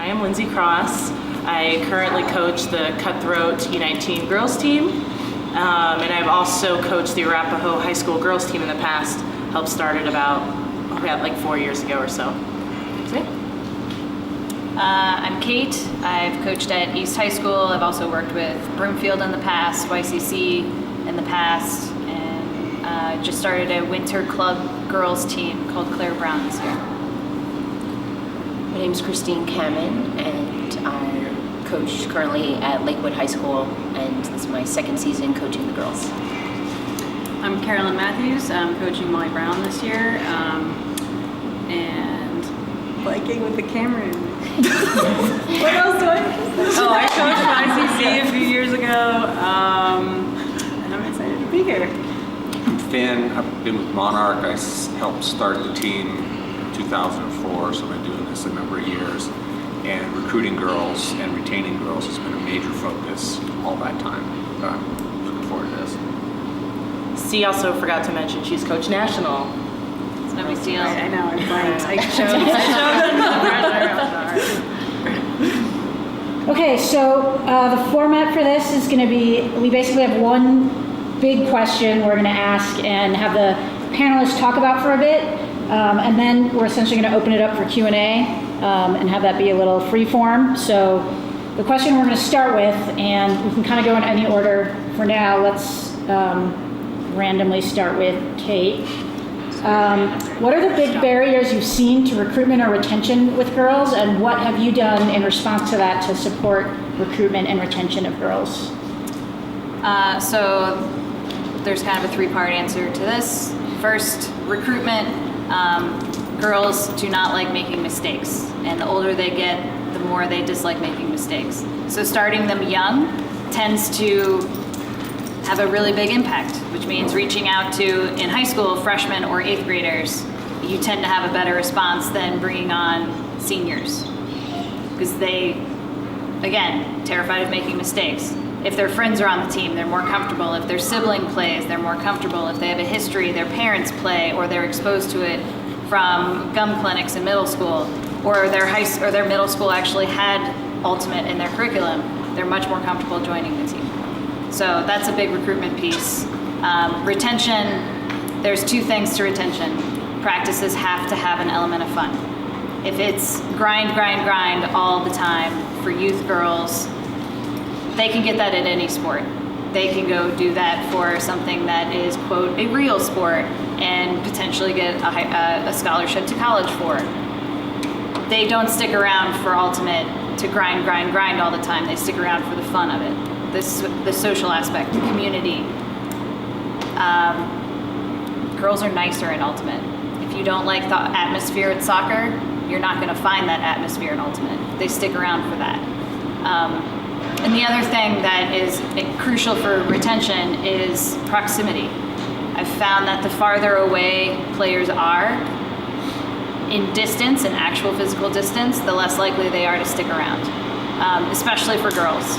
I am Lindsay Cross. I currently coach the Cutthroat U19 girls team, and I've also coached the Arapahoe High School girls team in the past. Helped start it about 4 years ago or so. I'm Kate. I've coached at East High School. I've also worked with Broomfield in the past, YCC in the past, and just started a winter club girls team called Claire Brown this year. My name is Christine Kamen, and I coach currently at Lakewood High School, and this is my second season coaching the girls. I'm Carolyn Matthews. I'm coaching Molly Brown this year, and biking with the Cameron. What else do I? Oh, I coached ICC a few years ago, and I'm excited to be here. I'm Finn. I've been with Monarch. I helped start the team in 2004, so I've been doing this a number of years. And recruiting girls and retaining girls has been a major focus all that time. I'm looking forward to this. C also forgot to mention she's Coach National. It's no big deal. I know, I'm blind. I showed them. Okay, so the format for this is going to be, we basically have one big question we're going to ask and have the panelists talk about for a bit, and then we're essentially going to open it up for Q&A and have that be a little free form. So the question we're going to start with, and we can kind of go in any order for now. Let's randomly start with Kate. What are the big barriers you've seen to recruitment or retention with girls, and what have you done in response to that to support recruitment and retention of girls? So there's kind of a three-part answer to this. First, recruitment. Girls do not like making mistakes, and the older they get, the more they dislike making mistakes. So starting them young tends to have a really big impact, which means reaching out to, in high school, freshmen or eighth graders, you tend to have a better response than bringing on seniors, because they, again, terrified of making mistakes. If their friends are on the team, they're more comfortable. If their sibling plays, they're more comfortable. If they have a history, their parents play, or they're exposed to it from gum clinics in middle school, or their middle school actually had Ultimate in their curriculum, they're much more comfortable joining the team. So that's a big recruitment piece. Retention, there's two things to retention. Practices have to have an element of fun. If it's grind all the time for youth girls, they can get that in any sport. They can go do that for something that is, quote, a real sport and potentially get a scholarship to college for. They don't stick around for Ultimate to grind all the time. They stick around for the fun of it, the social aspect, the community. Girls are nicer in Ultimate. If you don't like the atmosphere at soccer, you're not going to find that atmosphere in Ultimate. They stick around for that. And the other thing that is crucial for retention is proximity. I've found that the farther away players are in distance, in actual physical distance, the less likely they are to stick around, especially for girls.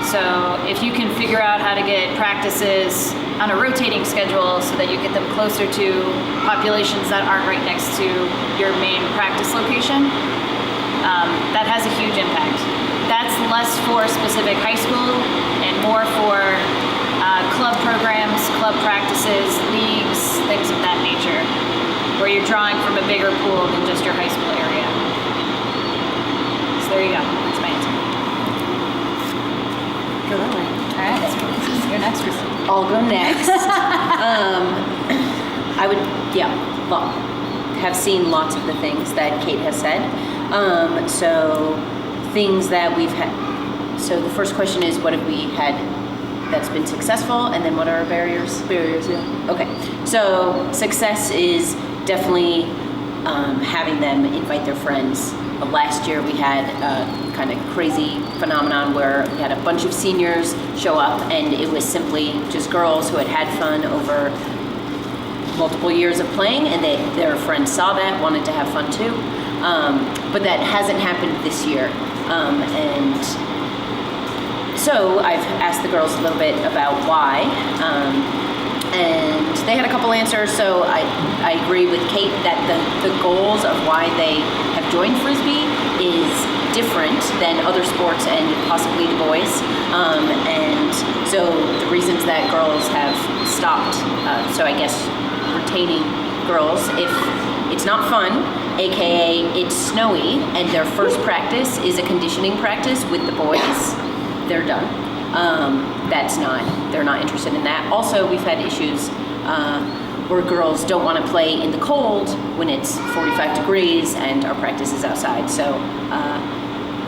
So if you can figure out how to get practices on a rotating schedule so that you get them closer to populations that aren't right next to your main practice location, that has a huge impact. That's less for specific high school and more for club programs, club practices, leagues, things of that nature, where you're drawing from a bigger pool than just your high school area. So there you go. That's my answer. Go that way. All right. You're next, Christine. I'll go next. I would, have seen lots of the things that Kate has said. So things that we've had. So the first question is, what have we had that's been successful, and then what are our barriers? Barriers, yeah. Okay, so success is definitely having them invite their friends. Last year we had a kind of crazy phenomenon where we had a bunch of seniors show up, and it was simply just girls who had had fun over multiple years of playing, and their friends saw that, wanted to have fun too. But that hasn't happened this year. And so I've asked the girls a little bit about why. And they had a couple answers, so I agree with Kate that the goals of why they have joined Frisbee is different different than other sports and possibly the boys. And so the reasons that girls have stopped, so I guess retaining girls, if it's not fun, aka it's snowy, and their first practice is a conditioning practice with the boys, they're done. They're not interested in that. Also, we've had issues where girls don't want to play in the cold when it's 45 degrees and our practice is outside. So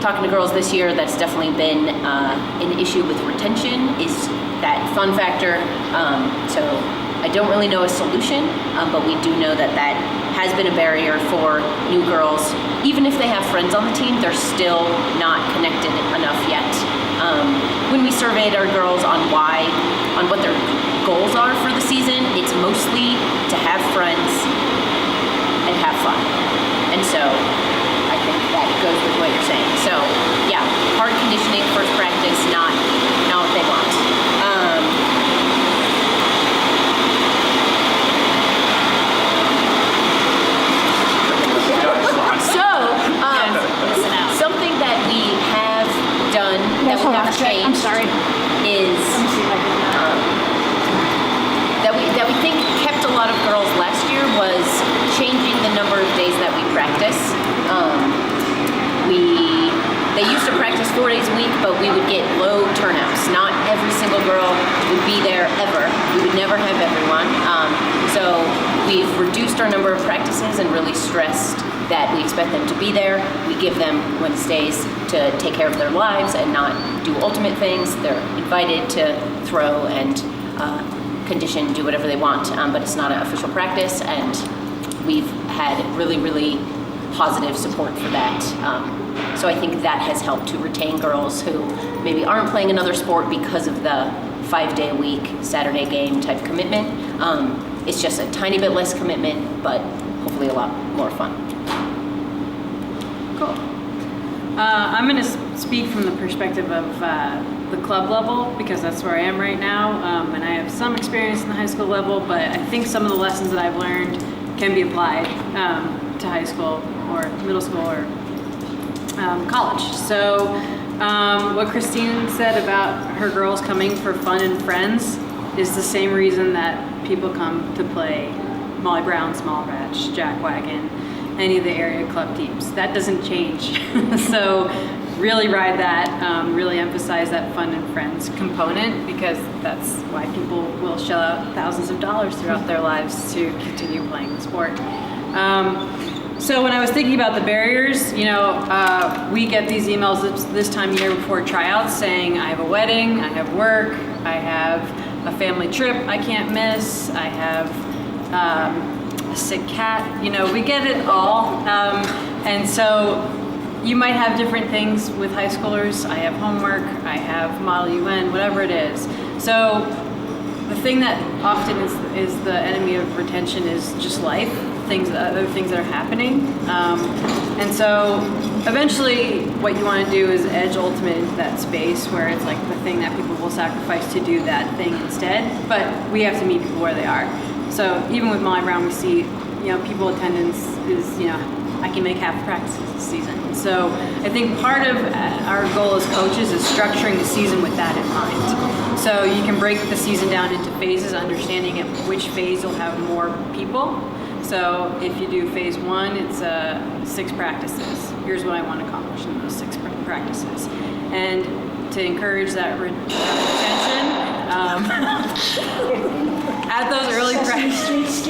talking to girls this year, that's definitely been an issue with retention, is that fun factor. So I don't really know a solution, but we do know that that has been a barrier for new girls. Even if they have friends on the team, they're still not connected enough yet. When we surveyed our girls on what their goals are for the season, it's mostly to have friends and have fun. And so I think that goes with what you're saying. So yeah, hard conditioning, first practice, not what they want. Listen out. Something that we have done, that we have changed, I'm sorry. is Let me see if I can. that we think kept a lot of girls last year was changing the number of days that we practice. They used to practice 4 days a week, but we would get low turnouts. Not every single girl would be there ever. We would never have everyone. So we've reduced our number of practices and really stressed that we expect them to be there. We give them Wednesdays to take care of their lives and not do ultimate things. They're invited to throw and condition, do whatever they want, but it's not an official practice, and we've had really, really positive support for that. So I think that has helped to retain girls who maybe aren't playing another sport because of the 5-day-a-week Saturday game type commitment. It's just a tiny bit less commitment, but hopefully a lot more fun. Cool. I'm going to speak from the perspective of the club level, because that's where I am right now, and I have some experience in the high school level, but I think some of the lessons that I've learned can be applied to high school or middle school or college. So what Christine said about her girls coming for fun and friends is the same reason that people come to play Molly Brown, Small Batch, Jack Wagon, any of the area club teams. That doesn't change. So really ride that, really emphasize that fun and friends component, because that's why people will shell out thousands of dollars throughout their lives to continue playing the sport. So when I was thinking about the barriers, we get these emails this time of year before tryouts saying, I have a wedding, I have work, I have a family trip I can't miss, I have a sick cat, we get it all. And so you might have different things with high schoolers. I have homework, I have Model UN, whatever it is. So the thing that often is the enemy of retention is just life, other things that are happening. And so eventually what you want to do is edge ultimate into that space where it's like the thing that people will sacrifice to do that thing instead. But we have to meet people where they are. So even with Molly Brown, we see, people attendance is, I can make half practices this season. So I think part of our goal as coaches is structuring the season with that in mind. So you can break the season down into phases, understanding at which phase you'll have more people. So if you do phase 1, it's 6 practices. Here's what I want to accomplish in those 6 practices. And to encourage that retention, at those early practices.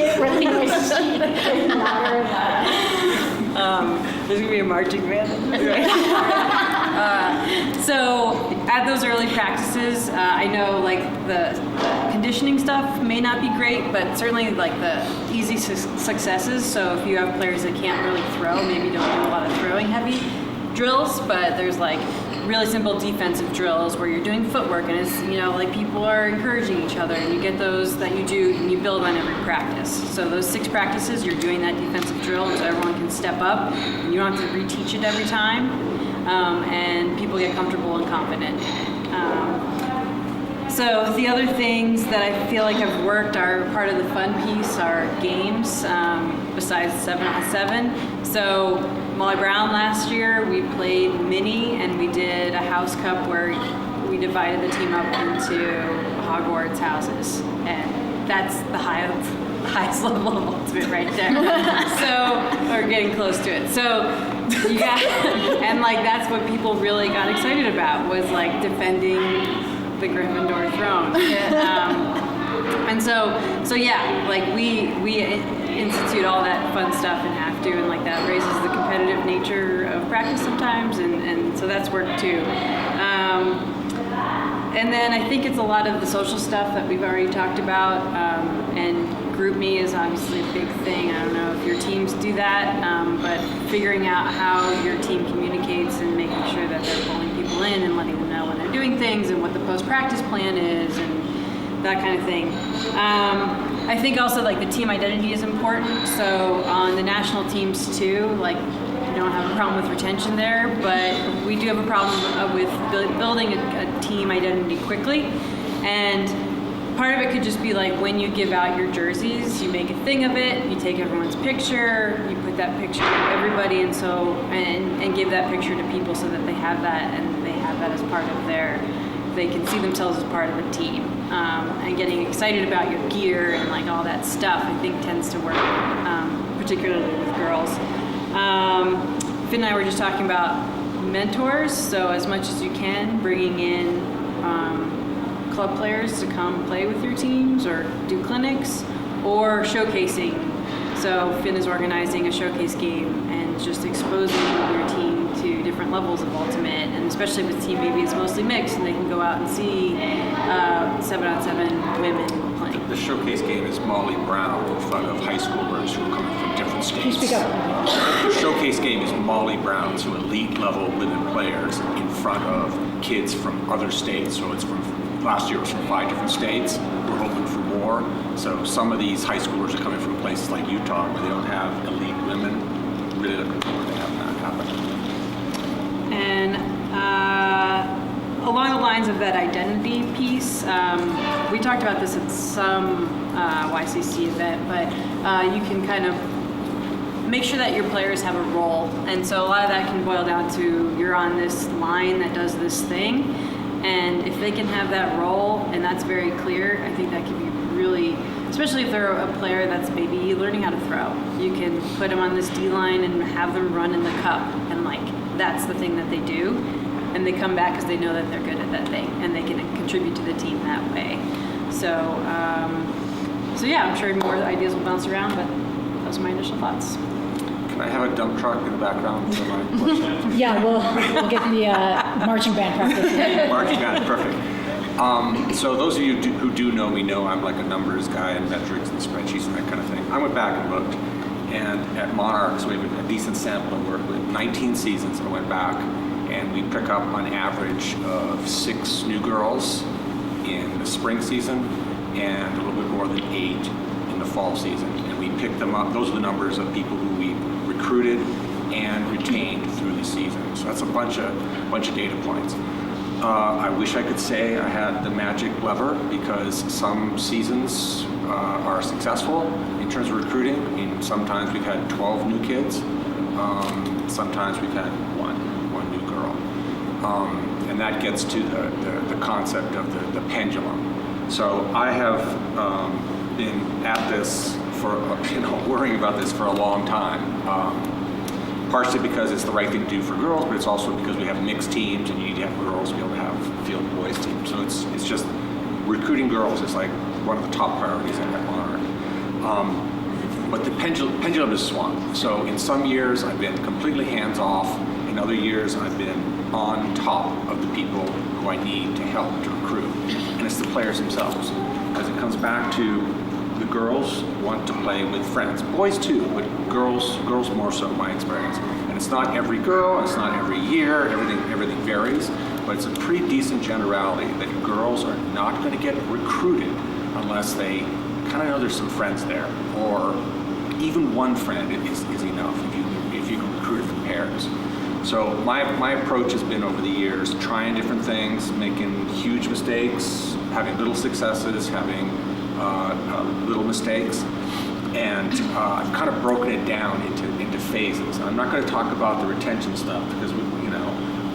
There's gonna be a marching band. So at those early practices, I know like the conditioning stuff may not be great, but certainly like the easy successes. So if you have players that can't really throw, maybe don't do a lot of throwing heavy drills, but there's like really simple defensive drills where you're doing footwork, and it's like people are encouraging each other, and you get those that you do and you build on every practice. So those 6 practices, you're doing that defensive drill so everyone can step up and you don't have to reteach it every time, and people get comfortable and confident. So the other things that I feel like have worked are part of the fun piece are games, besides 7-on-7. So Molly Brown last year, we played mini and we did a house cup where we divided the team up into Hogwarts houses. And that's the highest level of ultimate right there. So, or getting close to it. So, yeah, and like that's what people really got excited about was like defending the Gryffindor throne. And so yeah, like we institute all that fun stuff and have to, and like that raises the competitive nature of practice sometimes, and so that's work too. And then I think it's a lot of the social stuff that we've already talked about, and GroupMe is obviously a big thing. I don't know if your teams do that, but figuring out how your team communicates and making sure that they're pulling people in and letting them know when they're doing things and what the post-practice plan is and that kind of thing. I think also like the team identity is important. So on the national teams too, like we don't have a problem with retention there, but we do have a problem with building a team identity quickly. And part of it could just be like when you give out your jerseys, you make a thing of it, you take everyone's picture, you put that picture of everybody, and give that picture to people so that they have that, and they have that as part of they can see themselves as part of the team. And getting excited about your gear and like all that stuff, I think tends to work, particularly with girls. Finn and I were just talking about mentors, so as much as you can, bringing in club players to come play with your teams or do clinics, or showcasing. So Finn is organizing a showcase game and just exposing your team to different levels of ultimate, and especially with Team Baby, it's mostly mixed, and they can go out and see 7-on-7 women playing. The showcase game is Molly Brown in front of high schoolers who are coming from different states. Can you speak up? The showcase game is Molly Brown, so elite level women players in front of kids from other states. So it's last year it was from 5 different states. We're hoping for more. So some of these high schoolers are coming from places like Utah where they don't have elite women. Really looking forward to having that happen. And along the lines of that identity piece, we talked about this at some YCC event, but you can kind of make sure that your players have a role. And so a lot of that can boil down to you're on this line that does this thing. And if they can have that role, and that's very clear, I think that can be really, especially if they're a player that's maybe learning how to throw. You can put them on this D line and have them run in the cup, and like that's the thing that they do. And they come back because they know that they're good at that thing, and they can contribute to the team that way. So yeah, I'm sure more ideas will bounce around, but those are my initial thoughts. Can I have a dump truck in the background for my question? Yeah, we'll get the marching band practice. Marching band, perfect. So those of you who do know me know I'm like a numbers guy and metrics and spreadsheets and that kind of thing. I went back and looked, and at Monarchs we have a decent sample of work with 19 seasons. I went back, and we pick up on average of 6 new girls in the spring season and a little bit more than 8 in the fall season. And we pick them up. Those are the numbers of people who we recruited and retained through the season. So that's a bunch of data points. I wish I could say I had the magic lever, because some seasons are successful in terms of recruiting. I mean, sometimes we've had 12 new kids. Sometimes we've had one new girl. And that gets to the concept of the pendulum. So I have been at this for, worrying about this for a long time. Partially because it's the right thing to do for girls, but it's also because we have mixed teams and you need to have girls to be able to have field boys teams. So it's just recruiting girls is like one of the top priorities at Monarch. But the pendulum is swung. So in some years I've been completely hands off. In other years I've been on top of the people who I need to help to recruit. And it's the players themselves. Because it comes back to the girls want to play with friends. Boys too, but girls more so, my experience. And it's not every girl, it's not every year, everything varies, but it's a pretty decent generality that girls are not going to get recruited unless they kind of know there's some friends there, or even one friend is enough if you can recruit it from pairs. So my approach has been over the years trying different things, making huge mistakes, having little successes, having little mistakes, and I've kind of broken it down into phases. I'm not going to talk about the retention stuff because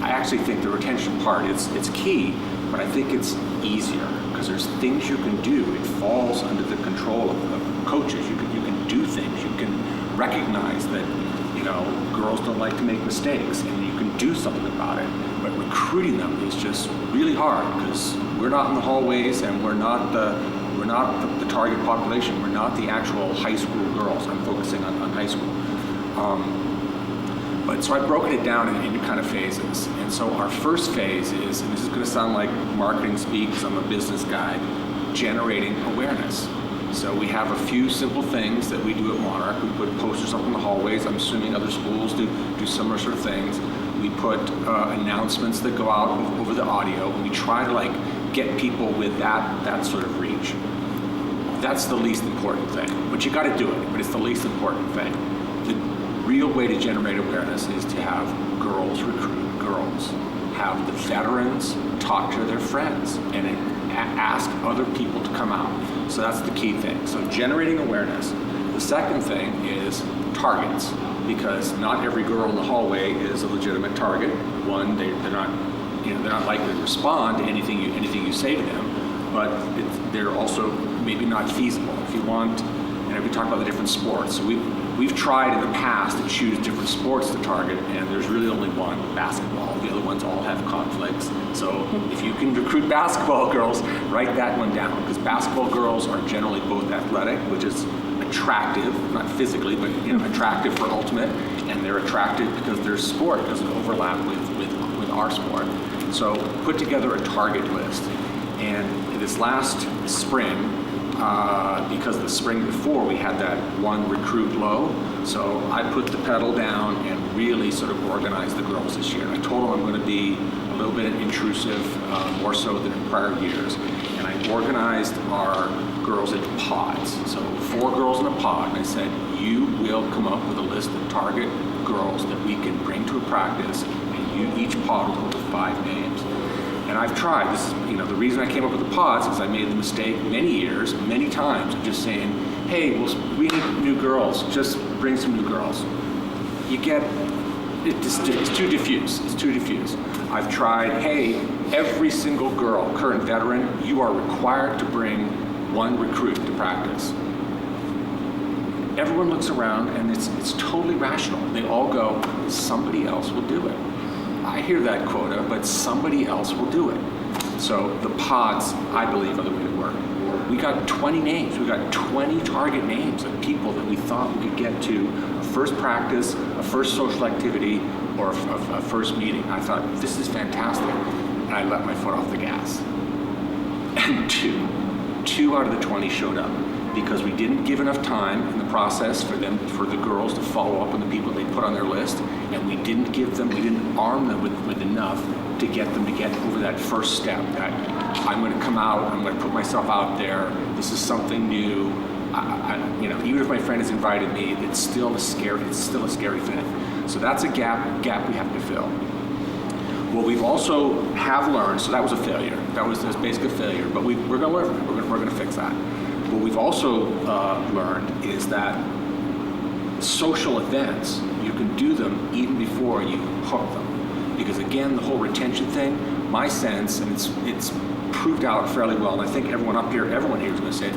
I actually think the retention part it's key, but I think it's easier because there's things you can do. It falls under the control of coaches. You can do things. You can recognize that girls don't like to make mistakes, and you can do something about it. But recruiting them is just really hard because we're not in the hallways and we're not the target population. We're not the actual high school girls. I'm focusing on high school. But so I've broken it down into kind of phases. And so our first phase is, and this is going to sound like marketing speak because I'm a business guy, generating awareness. So we have a few simple things that we do at Monarch. We put posters up in the hallways. I'm assuming other schools do similar sort of things. We put announcements that go out over the audio, and we try to get people with that sort of reach. That's the least important thing, but you got to do it. But it's the least important thing. The real way to generate awareness is to have girls recruit girls, have the veterans talk to their friends, and ask other people to come out. So that's the key thing. So generating awareness. The second thing is targets, because not every girl in the hallway is a legitimate target. One, they're not likely to respond to anything you say to them, but they're also maybe not feasible. If you want, we talk about the different sports. So we've tried in the past to choose different sports to target, and there's really only one, basketball. The other ones all have conflicts. So if you can recruit basketball girls, write that one down, because basketball girls are generally both athletic, which is attractive, not physically, but attractive for ultimate, and they're attractive because their sport doesn't overlap with our sport. So put together a target list. And this last spring, because the spring before we had that one recruit low, so I put the pedal down and really sort of organized the girls this year. I told them I'm going to be a little bit intrusive, more so than in prior years, and I organized our girls into pods. So 4 girls in a pod, and I said, you will come up with a list of target girls that we can bring to a practice, and each pod will go with 5 names. And I've tried, this is, the reason I came up with the pods is I made the mistake many times, of just saying, hey, we need new girls, just bring some new girls. It's too diffuse, I've tried, hey, every single girl, current veteran, you are required to bring 1 recruit to practice. Everyone looks around and it's totally rational. They all go, somebody else will do it. I hear that quota, but somebody else will do it. So the pods, I believe, are the way to work. We got 20 names. We got 20 target names of people that we thought we could get to a first practice, a first social activity, or a first meeting. I thought, this is fantastic. And I let my foot off the gas. And two out of the 20 showed up, because we didn't give enough time in the process for the girls to follow up on the people they put on their list, and we didn't arm them with enough to get them to get over that first step, that I'm going to come out, I'm going to put myself out there, this is something new. Even if my friend has invited me, it's still a scary thing. So that's a gap we have to fill. What we've also have learned, so that was a failure. That was basically a failure, but we're going to learn. We're going to fix that. What we've also learned is that social events, you can do them even before you hook them. Because again, the whole retention thing, my sense, and it's proved out fairly well, and I think everyone here is probably going to say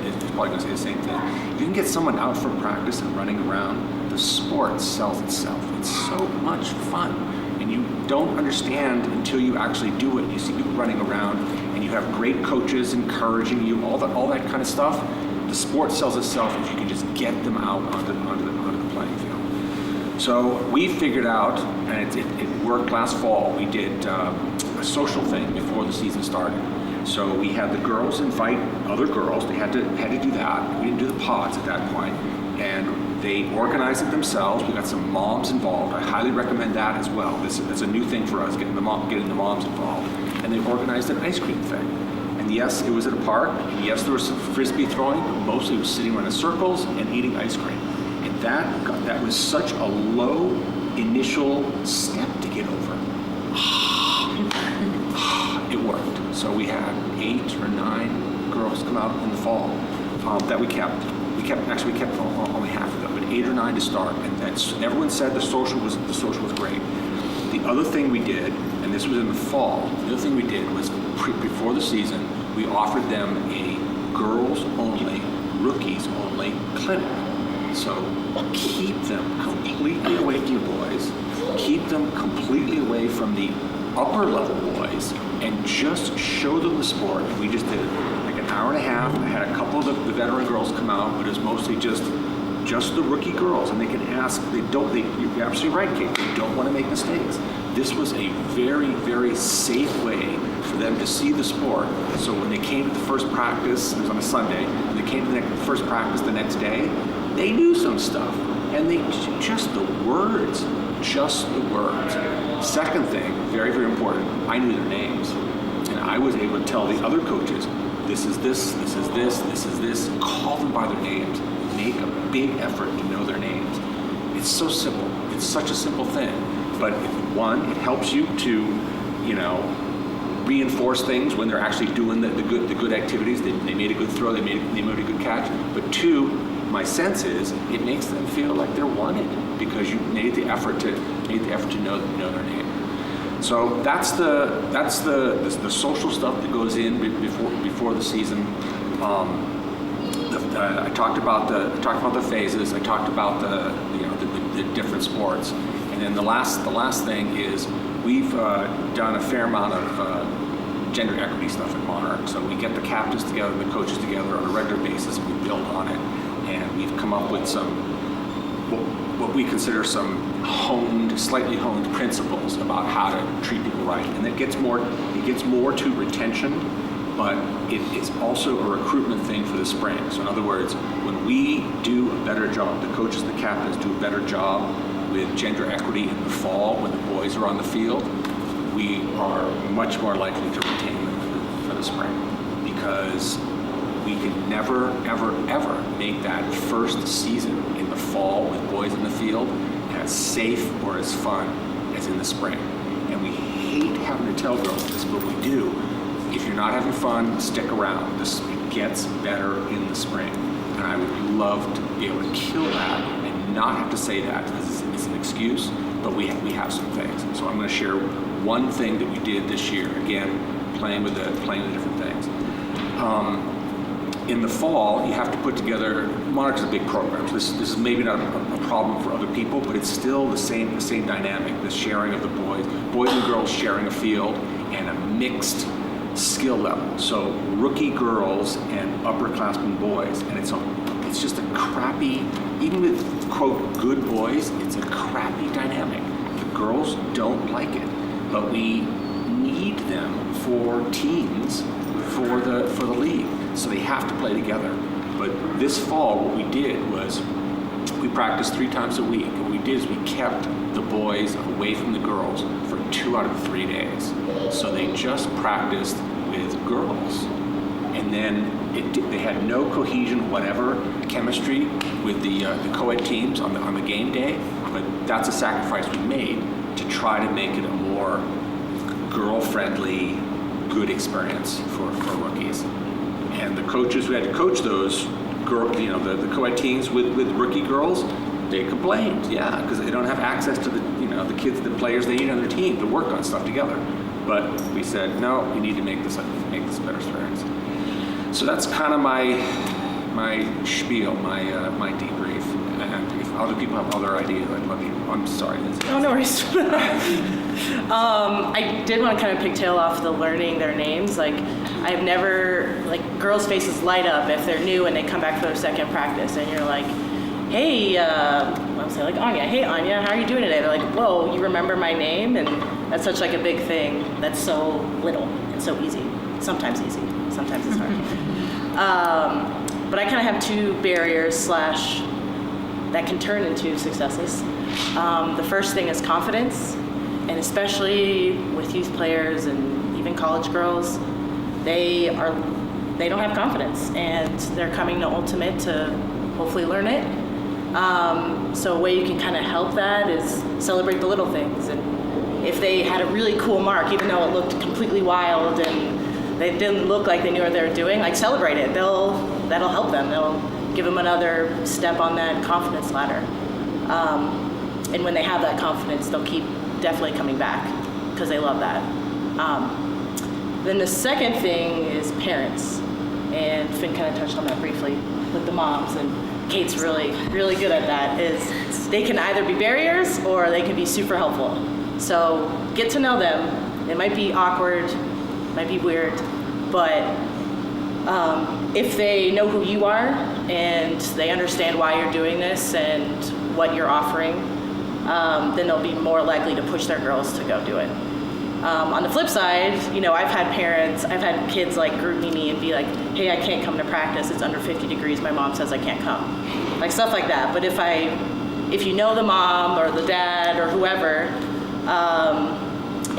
the same thing. If you can get someone out for practice and running around, the sport sells itself. It's so much fun. And you don't understand until you actually do it. You see people running around, and you have great coaches encouraging you, all that kind of stuff. The sport sells itself if you can just get them out onto the playing field. So we figured out, and it worked last fall. We did a social thing before the season started. So we had the girls invite other girls. They had to do that. We didn't do the pods at that point, and they organized it themselves. We got some moms involved. I highly recommend that as well. That's a new thing for us, getting the moms involved. And they organized an ice cream thing. And yes, it was at a park. And yes, there was some frisbee throwing, but mostly it was sitting around in circles and eating ice cream. And that was such a low initial step to get over. It worked. So we had 8 or 9 girls come out in the fall that we kept. We kept only half of them, but 8 or 9 to start, and everyone said the social was great. The other thing we did, and this was in the fall, the other thing we did was before the season, we offered them a girls-only, rookies-only clinic. So keep them completely away from the boys, keep them completely away from the upper level boys, and just show them the sport. And we just did like an hour and a half. I had a couple of the veteran girls come out, but it was mostly just the rookie girls, and they can ask. You're absolutely right, Kate. They don't want to make mistakes. This was a very, very safe way for them to see the sport. So when they came to the first practice, it was on a Sunday, and they came to the first practice the next day, they knew some stuff, and they just the words. Second thing, very, very important, I knew their names. And I was able to tell the other coaches, this is this, this is this, this is this, call them by their names, make a big effort to know their names. It's so simple. It's such a simple thing. But one, it helps you to, reinforce things when they're actually doing the good activities. They made a good throw, they made a good catch. But two, my sense is it makes them feel like they're wanted because you made the effort to know their name. So that's the social stuff that goes in before the season. I talked about the phases. I talked about the different sports, and then the last thing is we've done a fair amount of gender equity stuff at Monarch. So we get the captains together and the coaches together on a regular basis. We build on it, and we've come up with some what we consider some slightly honed principles about how to treat people right. And it gets more to retention, but it is also a recruitment thing for the spring. So in other words, when we do a better job, the coaches, the captains do a better job with gender equity in the fall when the boys are on the field, we are much more likely to retain them for the spring, because we can never, ever, ever make that first season in the fall with boys in the field as safe or as fun as in the spring. And we hate having to tell girls this, but we do. If you're not having fun, stick around. This gets better in the spring. And I would love to be able to kill that and not have to say that because it's an excuse, but we have some things. So I'm going to share one thing that we did this year. Again, playing with the different things. In the fall, you have to put together, Monarch is a big program, so this is maybe not a problem for other people, but it's still the same dynamic, the sharing of the boys and girls sharing a field, and a mixed skill level. So rookie girls and upperclassmen boys, and it's just a crappy, even with, quote, good boys, it's a crappy dynamic. The girls don't like it, but we need them for teams for the league. So they have to play together. But this fall, what we did was we practiced 3 times a week. And what we did is we kept the boys away from the girls for 2 out of 3 days. So they just practiced with girls. And then they had no cohesion, whatever, chemistry with the co-ed teams on the game day. But that's a sacrifice we made to try to make it a more girl-friendly, good experience for rookies. And the coaches who had to coach those girls, the co-ed teams with rookie girls, they complained, because they don't have access to the kids, the players they need on their team to work on stuff together. But we said, no, you need to make this a better experience. So that's kind of my spiel, my debrief. And if other people have other ideas, I'd love you. I'm sorry. Oh, no worries. I did want to kind of pigtail off the learning their names. Like, I've never, girls' faces light up if they're new and they come back for their second practice, and you're like, hey, I'll say Anya, hey Anya, how are you doing today? They're like, whoa, you remember my name? And that's such a big thing. That's so little and so easy. Sometimes easy, sometimes it's hard. But I kind of have 2 barriers that can turn into successes. The first thing is confidence, and especially with youth players and even college girls, they don't have confidence, and they're coming to Ultimate to hopefully learn it. So a way you can kind of help that is celebrate the little things. And if they had a really cool mark, even though it looked completely wild and they didn't look like they knew what they were doing, celebrate it. That'll help them. They'll give them another step on that confidence ladder. And when they have that confidence, they'll keep definitely coming back because they love that. Then the second thing is parents, and Finn kind of touched on that briefly with the moms, and Kate's really, really good at that, is they can either be barriers or they can be super helpful. So get to know them. It might be awkward, might be weird, but if they know who you are and they understand why you're doing this and what you're offering, then they'll be more likely to push their girls to go do it. On the flip side, I've had kids like group me and be like, hey, I can't come to practice, it's under 50 degrees, my mom says I can't come. Like stuff like that. But if you know the mom or the dad or whoever,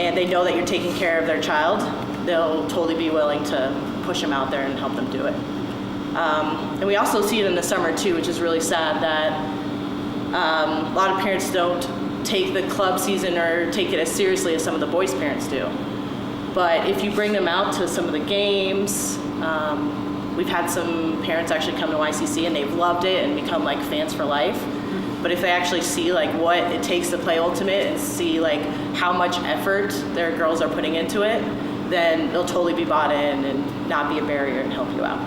and they know that you're taking care of their child, they'll totally be willing to push them out there and help them do it. And we also see it in the summer too, which is really sad that a lot of parents don't take the club season or take it as seriously as some of the boys' parents do. But if you bring them out to some of the games, we've had some parents actually come to YCC and they've loved it and become like fans for life. But if they actually see like what it takes to play Ultimate and see like how much effort their girls are putting into it, then they'll totally be bought in and not be a barrier and help you out.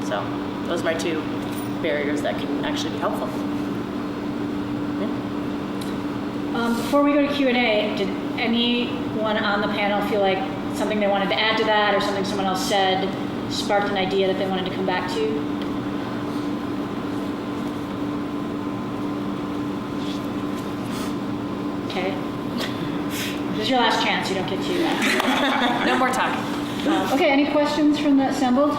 So those are my two barriers that can actually be helpful. Before we go to Q&A, did anyone on the panel feel like something they wanted to add to that or something someone else said sparked an idea that they wanted to come back to? Okay. This is your last chance. You don't get to. No more talking. Okay, any questions from the assembled?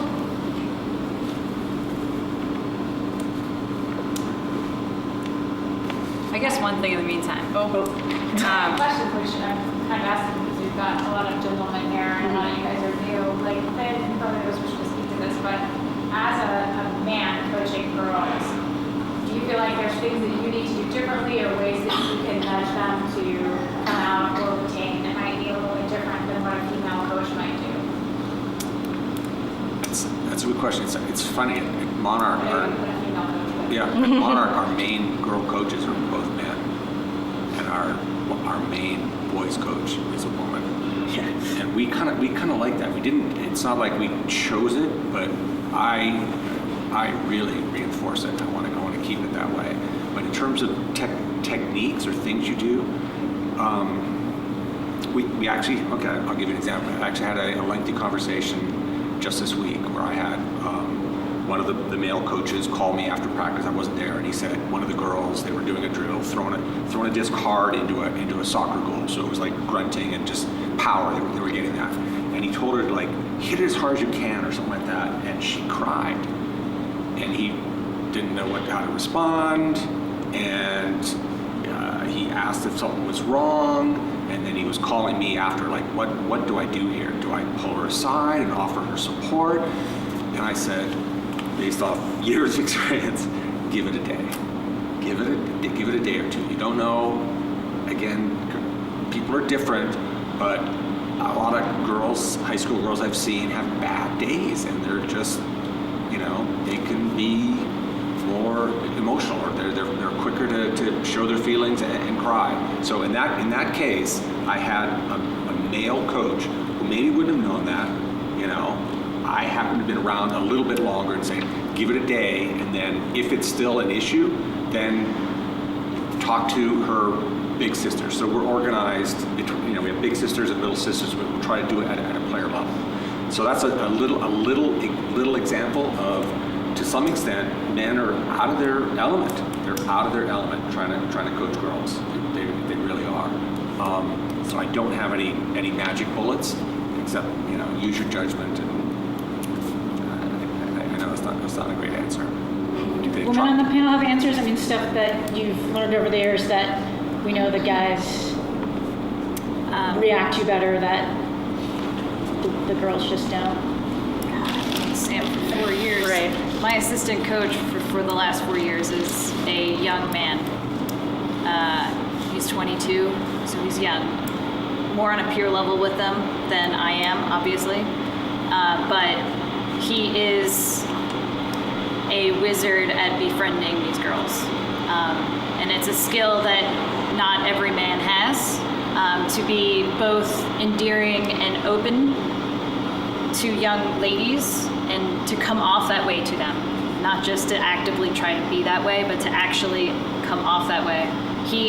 I guess one thing in the meantime. Question, which I'm kind of asking because we've got a lot of gentlemen here and a lot of you guys are new. Like, Finn probably knows which to speak to this, but as a man coaching girls, do you feel like there's things that you need to do differently or ways that you can nudge them to come out or retain that might be a little bit different than what a female coach might do? That's a good question. It's funny. At Monarch, Maybe we put a female coach with. at Monarch, our main girl coaches are both men, and our main boys coach is a woman. And we kind of like that. We didn't. It's not like we chose it, but I really reinforce it. I want to keep it that way. But in terms of techniques or things you do, we actually, okay, I'll give you an example. I actually had a lengthy conversation just this week where I had one of the male coaches call me after practice. I wasn't there, and he said one of the girls, they were doing a drill, throwing a disc hard into a soccer goal. So it was like grunting and just power. They were getting that. And he told her to like hit it as hard as you can or something like that, and she cried. And he didn't know how to respond, and he asked if something was wrong, and then he was calling me after, like, what do I do here? Do I pull her aside and offer her support? And I said, based off years of experience, give it a day. Give it a day or two. You don't know. Again, people are different, but a lot of girls, high school girls I've seen, have bad days, and they're just, they can be more emotional, or they're quicker to show their feelings and cry. So in that case, I had a male coach who maybe wouldn't have known that. I happened to have been around a little bit longer and say, give it a day, and then if it's still an issue, then talk to her big sisters. So we're organized between, we have big sisters and little sisters, but we'll try to do it at a player level. So that's a little example of, to some extent, men are out of their element. They're out of their element trying to coach girls. They really are. So I don't have any magic bullets, except use your judgment. And I know that's not a great answer. Women on the panel have answers. I mean, stuff that you've learned over the years that we know the guys react to better that the girls just don't. Sam, for 4 years. Right. My assistant coach for the last 4 years is a young man. He's 22, so he's young. More on a peer level with them than I am, obviously. But he is a a wizard at befriending these girls. And it's a skill that not every man has, to be both endearing and open to young ladies and to come off that way to them. Not just to actively try to be that way, but to actually come off that way.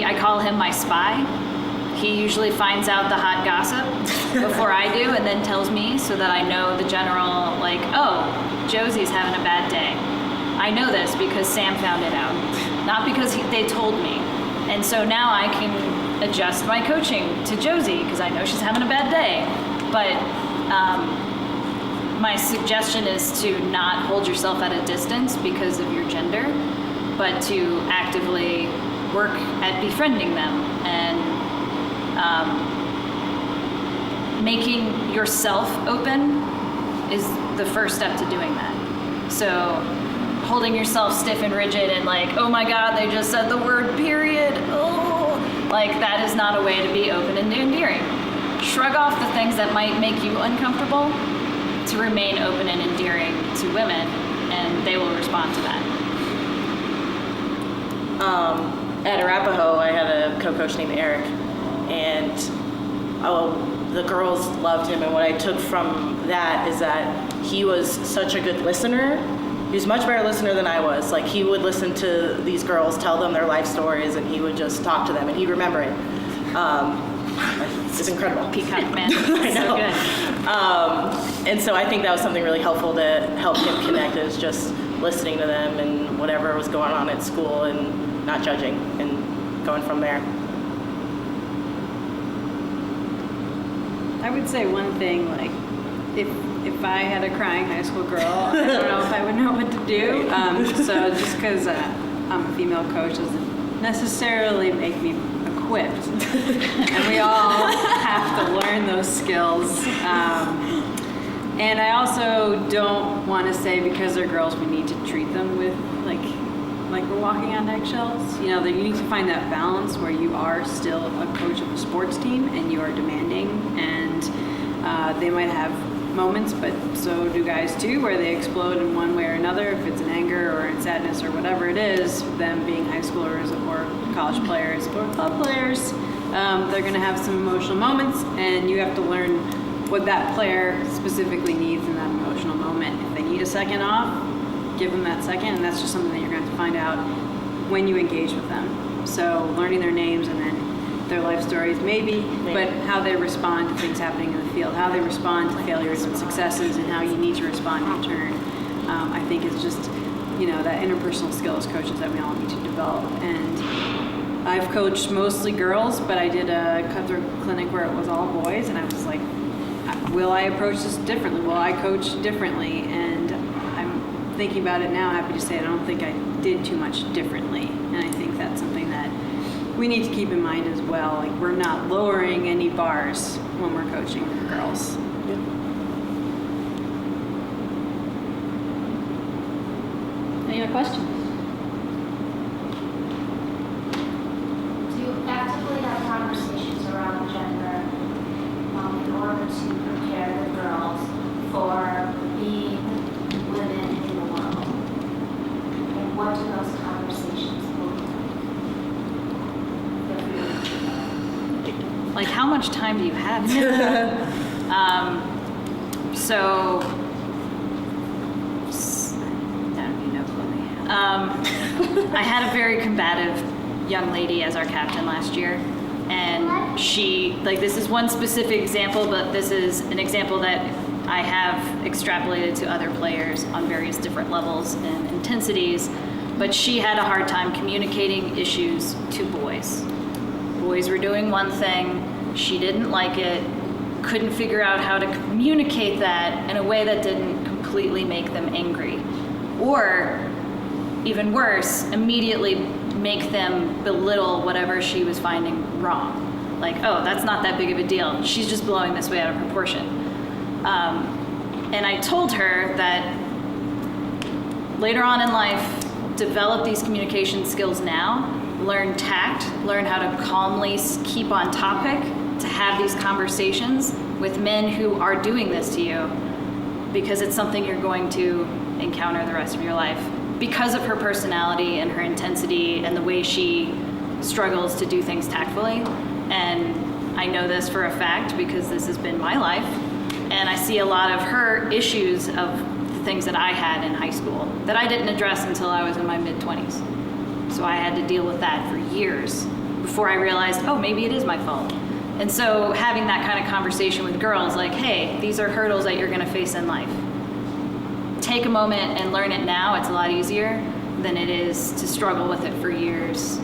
I call him my spy. He usually finds out the hot gossip before I do and then tells me so that I know the general, like, oh, Josie's having a bad day. I know this because Sam found it out, not because they told me. And so now I can adjust my coaching to Josie because I know she's having a bad day. But my suggestion is to not hold yourself at a distance because of your gender, but to actively work at befriending them and making yourself open is the first step to doing that. So holding yourself stiff and rigid and like, oh my God, they just said the word period. Oh, like that is not a way to be open and endearing. Shrug off the things that might make you uncomfortable to remain open and endearing to women, and they will respond to that. At Arapahoe, I had a co-coach named Eric, and the girls loved him. And what I took from that is that he was such a good listener. He was a much better listener than I was. Like, he would listen to these girls, tell them their life stories, and he would just talk to them, and he'd remember it. It's incredible. Peacock man. I know. So good. And so I think that was something really helpful to help him connect, is just listening to them and whatever was going on at school and not judging and going from there. I would say one thing, like, if I had a crying high school girl, I don't know if I would know what to do. So just because I'm a female coach doesn't necessarily make me equipped. And we all have to learn those skills. And I also don't want to say because they're girls we need to treat them with like we're walking on eggshells. You know, that you need to find that balance where you are still a coach of a sports team and you are demanding, and they might have moments, but so do guys too, where they explode in one way or another, if it's in anger or in sadness or whatever it is, them being high schoolers or college players or club players, they're going to have some emotional moments, and you have to learn what that player specifically needs in that emotional moment. If they need a second off, give them that second, and that's just something that you're going to have to find out when you engage with them. So learning their names and then their life stories maybe, but how they respond to things happening in the field, how they respond to failures and successes, and how you need to respond in return, I think is just, you know, that interpersonal skill as coaches that we all need to develop. And I've coached mostly girls, but I did a cutthroat clinic where it was all boys, and I was like, will I approach this differently? Will I coach differently? And I'm thinking about it now, happy to say I don't think I did too much differently. And I think that's something that we need to keep in mind as well. Like, we're not lowering any bars when we're coaching girls. Any other questions? Do you actively have conversations around gender in order to prepare the girls for being women in the world? And what do those conversations look like? Like, how much time do you have? So, I don't even know who I I had a very combative young lady as our captain last year, and she, like, this is one specific example, but this is an example that I have extrapolated to other players on various different levels and intensities, but she had a hard time communicating issues to boys. Boys were doing one thing, she didn't like it, couldn't figure out how to communicate that in a way that didn't completely make them angry. Or, even worse, immediately make them belittle whatever she was finding wrong. Like, oh, that's not that big of a deal. She's just blowing this way out of proportion. And I told her that later on in life, develop these communication skills now, learn tact, learn how to calmly keep on topic, to have these conversations with men who are doing this to you, because it's something you're going to encounter the rest of your life. because of her personality and her intensity and the way she struggles to do things tactfully. And I know this for a fact because this has been my life. And I see a lot of her issues of the things that I had in high school that I didn't address until I was in my mid-20s. So I had to deal with that for years before I realized, oh, maybe it is my fault. And so having that kind of conversation with girls, like, hey, these are hurdles that you're gonna face in life. Take a moment and learn it now. It's a lot easier than it is to struggle with it for years.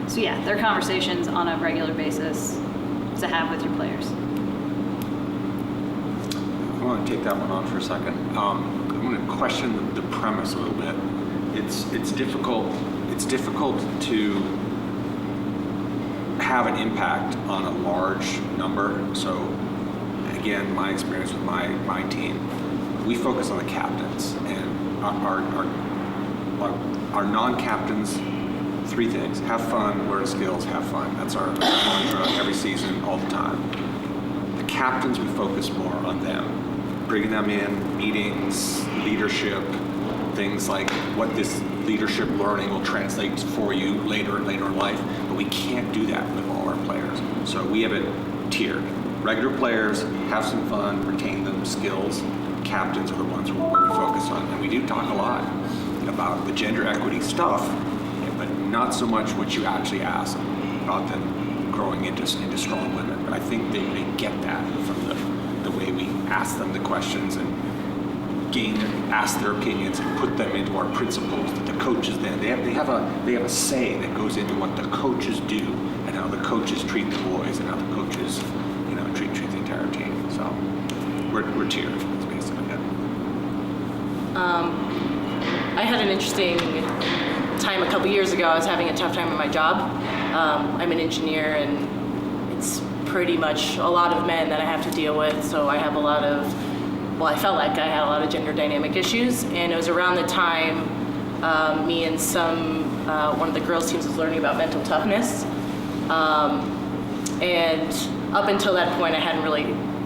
So yeah, they're conversations on a regular basis to have with your players. I want to take that one on for a second. I'm going to question the premise a little bit. It's difficult to have an impact on a large number. So again, my experience with my team, we focus on the captains, and our non-captains, 3 things: have fun, learn skills, have fun. That's our mantra every season, all the time. The captains, we focus more on them, bringing them in, meetings, leadership, things like what this leadership learning will translate for you later in life. But we can't do that with all our players. So we have it tiered. Regular players, have some fun, retain them, skills. Captains are the ones where we focus on. And we do talk a lot about the gender equity stuff, but not so much what you actually ask about them growing into strong women. But I think they get that from the way we ask them the questions and ask their opinions and put them into our principles that the coaches then they have a say that goes into what the coaches do and how the coaches treat the boys and how the coaches treat the entire team. So we're tiered. That's basically it. I had an interesting time a couple years ago. I was having a tough time in my job. I'm an engineer, and it's pretty much a lot of men that I have to deal with. So I have I felt like I had a lot of gender dynamic issues. And it was around the time me and one of the girls' teams was learning about mental toughness. And up until that point, I hadn't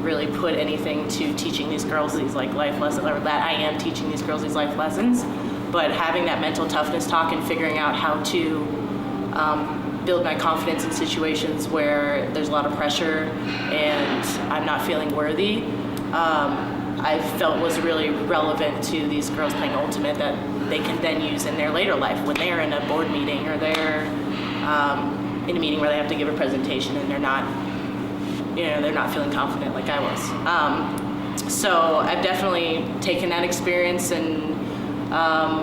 really put anything to teaching these girls these life lessons, or that I am teaching these girls these life lessons. But having that mental toughness talk and figuring out how to build my confidence in situations where there's a lot of pressure and I'm not feeling worthy, I felt was really relevant to these girls playing Ultimate, that they can then use in their later life when they're in a board meeting or they're in a meeting where they have to give a presentation and they're not feeling confident like I was. So I've definitely taken that experience and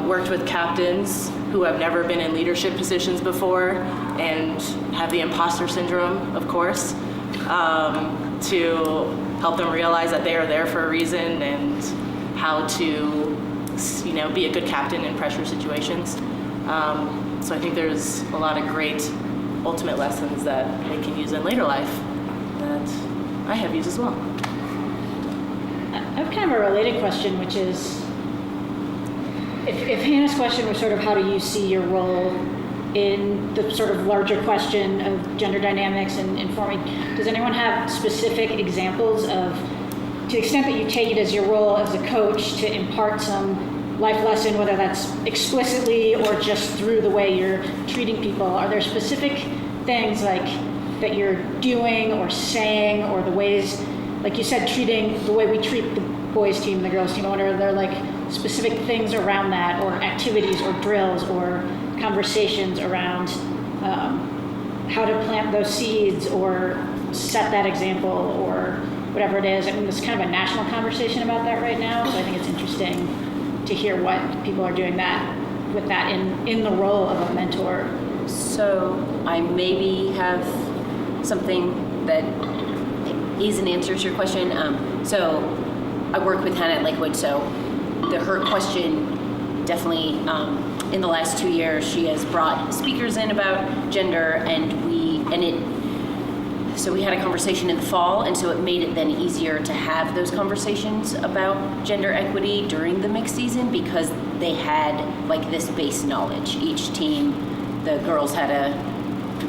worked with captains who have never been in leadership positions before and have the imposter syndrome, of course, to help them realize that they are there for a reason and how to, be a good captain in pressure situations. So I think there's a lot of great Ultimate lessons that they can use in later life that I have used as well. I have kind of a related question, which is, if Hannah's question was sort of how do you see your role in the sort of larger question of gender dynamics and informing, does anyone have specific examples of, to the extent that you take it as your role as a coach to impart some life lesson, whether that's explicitly or just through the way you're treating people, are there specific things like that you're doing or saying, or the ways, like you said, treating the way we treat the boys team and the girls team? I wonder, are there like specific things around that, or activities or drills or conversations around how to plant those seeds or set that example or whatever it is? I mean, there's kind of a national conversation about that right now, so I think it's interesting to hear what people are doing with that in the role of a mentor. So I maybe have something that is an answer to your question. So I work with Hannah at Lakewood, so her question definitely, in the last 2 years, she has brought speakers in about gender, so we had a conversation in the fall, and so it made it then easier to have those conversations about gender equity during the mixed season because they had like this base knowledge. Each team, the girls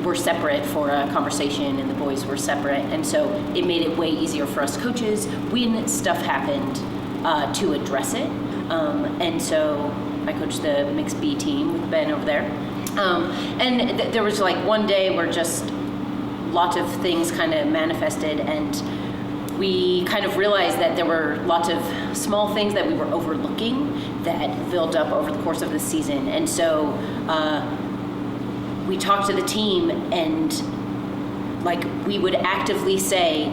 were separate for a conversation and the boys were separate, and so it made it way easier for us coaches when stuff happened to address it. And so I coach the mixed B team with Ben over there. And there was like one day where just lots of things kind of manifested, and we kind of realized that there were lots of small things that we were overlooking that built up over the course of the season. And so we talked to the team, and like we would actively say,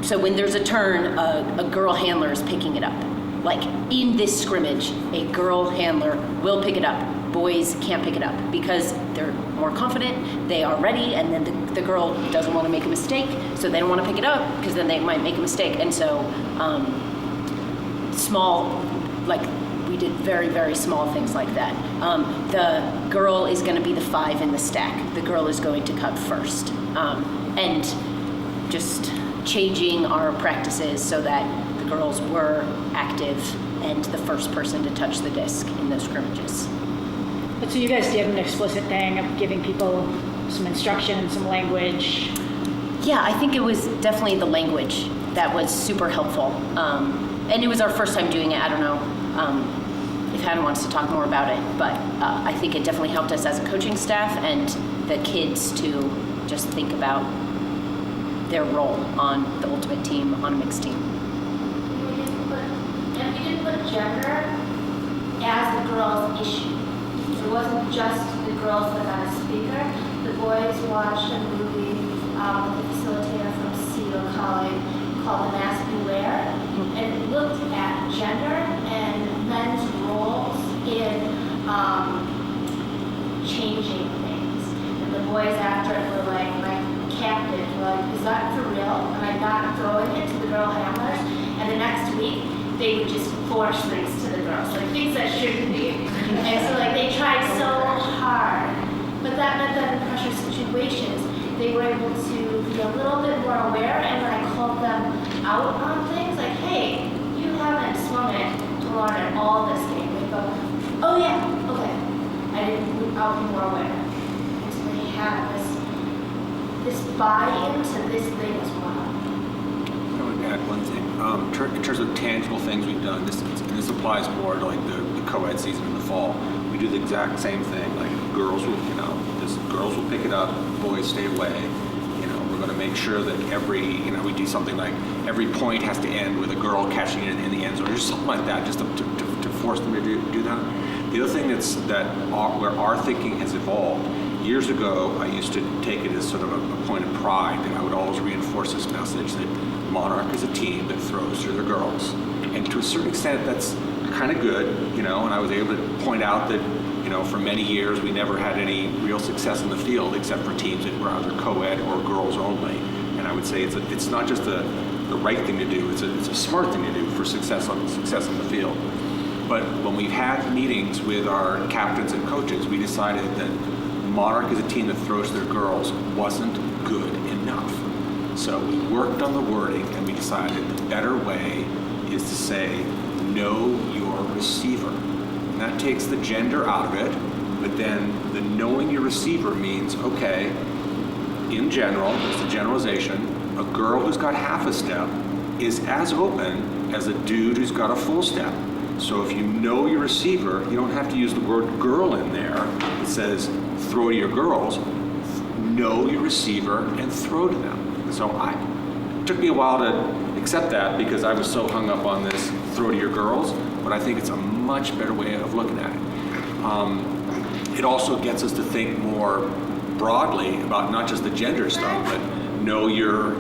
so when there's a turn, a girl handler is picking it up. Like in this scrimmage, a girl handler will pick it up. Boys can't pick it up because they're more confident, they are ready, and then the girl doesn't want to make a mistake, so they don't want to pick it up because then they might make a mistake. And so small, like we did very, very small things like that. The girl is going to be the 5 in the stack. The girl is going to cut first. And just changing our practices so that the girls were active and the first person to touch the disc in those scrimmages. But so you guys did an explicit thing of giving people some instruction and some language. Yeah, I think it was definitely the language that was super helpful. And it was our first time doing it. I don't know if Hannah wants to talk more about it, but I think it definitely helped us as a coaching staff and the kids to just think about their role on the ultimate team, on a mixed team. We didn't put gender as the girls' issue. It wasn't just the girls that got a speaker. The boys watched a movie with a facilitator from Seal College called The Mask Beware, and it looked at gender and men's roles in changing things. And the boys after it were like, my captain, were like, is that for real? Am I not throwing it to the girl handlers? And the next week, they would just force things to the girls, like things that shouldn't be. And so like they tried so hard, but that meant that in pressure situations, they were able to be a little bit more aware, and when I called them out on things, like, hey, you haven't swung it to learn at all this game, they go, oh yeah, okay. I'll be more aware. And so they have this buy-in to this thing as well. I would add one thing. In terms of tangible things we've done, this applies more to like the co-ed season in the fall. We do the exact same thing. Like girls will, girls will pick it up, boys stay away. We're going to make sure that we do something like every point has to end with a girl catching it in the end zone, or something like that, just to force them to do that. The other thing where our thinking has evolved. Years ago, I used to take it as sort of a point of pride that I would always reinforce this message that Monarch is a team that throws to the girls. And to a certain extent, that's kind of good, and I was able to point out that, for many years, we never had any real success in the field except for teams that were either co-ed or girls only. And I would say it's not just the right thing to do, it's a smart thing to do for success in the field. But when we've had meetings with our captains and coaches, we decided that Monarch as a team that throws their girls wasn't good enough. So we worked on the wording and we decided the better way is to say, know your receiver. And that takes the gender out of it, but then the knowing your receiver means, okay, in general, it's a generalization, a girl who's got half a step is as open as a dude who's got a full step. So if you know your receiver, you don't have to use the word girl in there. It says throw to your girls. Know your receiver and throw to them. So it took me a while to accept that because I was so hung up on this throw to your girls, but I think it's a much better way of looking at it. It also gets us to think more broadly about not just the gender stuff, but know your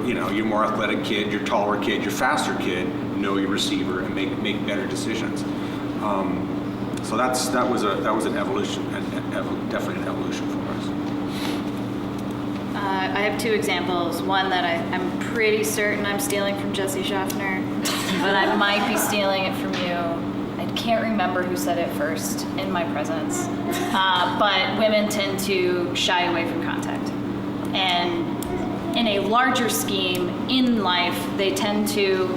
more athletic kid, your taller kid, your faster kid, know your receiver and make better decisions. So that was an evolution, definitely an evolution for us. I have 2 examples. One that I'm pretty certain I'm stealing from Jesse Schaffner, but I might be stealing it from you. I can't remember who said it first in my presence. But women tend to shy away from contact. And in a larger scheme in life, they tend to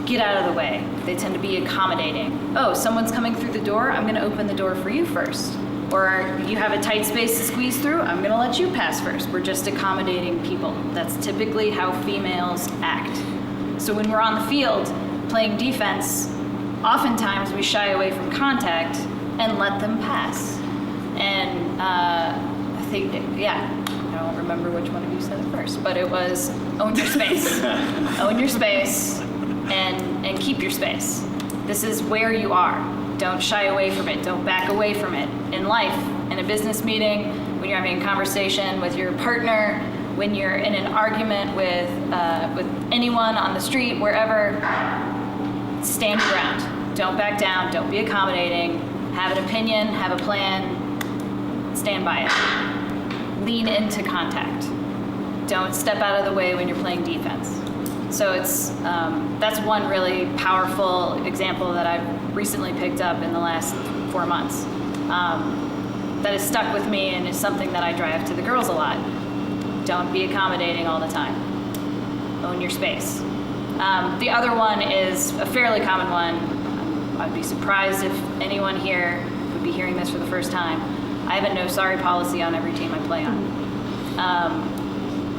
get out of the way. They tend to be accommodating. Oh, someone's coming through the door, I'm gonna open the door for you first. Or you have a tight space to squeeze through, I'm gonna let you pass first. We're just accommodating people. That's typically how females act. So when we're on the field playing defense, oftentimes we shy away from contact and let them pass. And I think, I don't remember which one of you said it first, but it was own your space. Own your space and keep your space. This is where you are. Don't shy away from it. Don't back away from it. In life, in a business meeting, when you're having a conversation with your partner, when you're in an argument with anyone on the street, wherever, stand your ground. Don't back down. Don't be accommodating. Have an opinion. Have a plan. Stand by it. Lean into contact. Don't step out of the way when you're playing defense. So it's that's one really powerful example that I've recently picked up in the last 4 months. That has stuck with me and is something that I drive to the girls a lot. Don't be accommodating all the time. Own your space. The other one is a fairly common one. I'd be surprised if anyone here would be hearing this for the first time. I have a no sorry policy on every team I play on.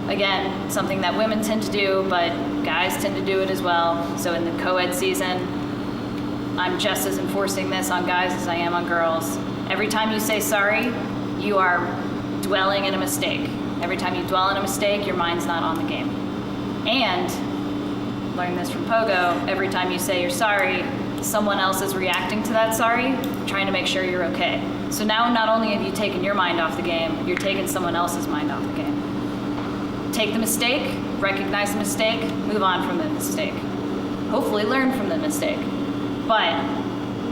Again, something that women tend to do, but guys tend to do it as well. So in the co-ed season, I'm just as enforcing this on guys as I am on girls. Every time you say sorry, you are dwelling in a mistake. Every time you dwell in a mistake, your mind's not on the game. And, learned this from Pogo, every time you say you're sorry, someone else is reacting to that sorry, trying to make sure you're okay. So now not only have you taken your mind off the game, you're taking someone else's mind off the game. Take the mistake, recognize the mistake, move on from the mistake. Hopefully learn from the mistake. But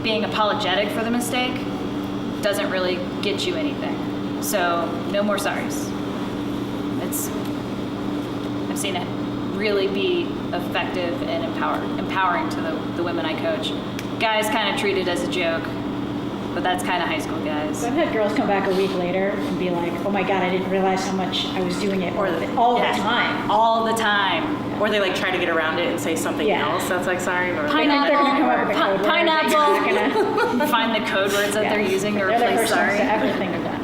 being apologetic for the mistake doesn't really get you anything. So no more sorries. I've seen it really be effective and empowering to the women I coach. Guys kind of treat it as a joke, but that's kind of high school guys. So I've had girls come back a week later and be like, oh my God, I didn't realize how much I was doing it all the time. All the time. Or they like try to get around it and say something else that's like sorry. Or Pineapple. They're gonna come up with a code word. Pineapple. Find the code words that they're using to replace sorry. Everything to that.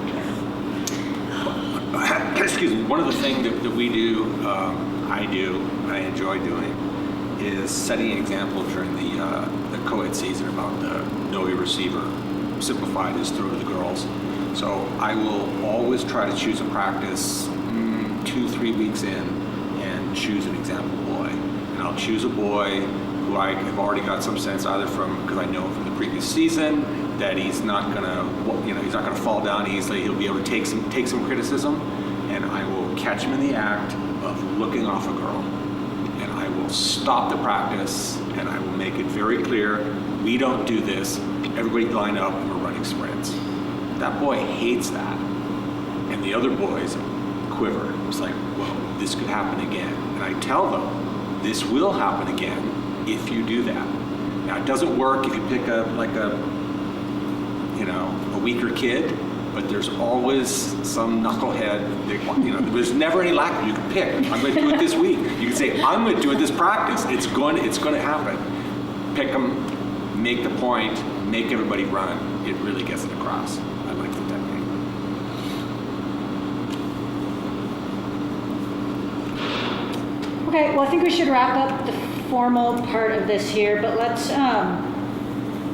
Excuse me. One of the things that we do, I enjoy doing, is setting an example during the co-ed season about the know your receiver. Simplified is throw to the girls. So I will always try to choose a practice 2-3 weeks in and choose an example boy. And I'll choose a boy who I have already got some sense either from, because I know from the previous season, that he's not gonna fall down easily. He'll be able to take some criticism, and I will catch him in the act of looking off a girl. And I will stop the practice, and I will make it very clear, we don't do this. Everybody line up, and we're running sprints. That boy hates that. And the other boys quiver. It's like, well, this could happen again. And I tell them, this will happen again if you do that. Now, it doesn't work if you pick a weaker kid, but there's always some knucklehead that, there's never any lack of you can pick. I'm going to do it this week. You can say, I'm going to do it this practice. It's going to happen. Pick them, make the point, make everybody run. It really gets it across. I like the technique. Okay, well, I think we should wrap up the formal part of this here, but let's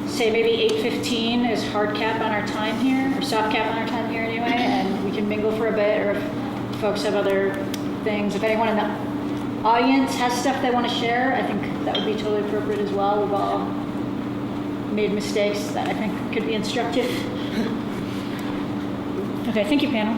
say maybe 8:15 is hard cap on our time here, or soft cap on our time here anyway, and we can mingle for a bit, or if folks have other things. If anyone in the audience has stuff they want to share, I think that would be totally appropriate as well. We've all made mistakes that I think could be instructive. Okay, thank you, panel.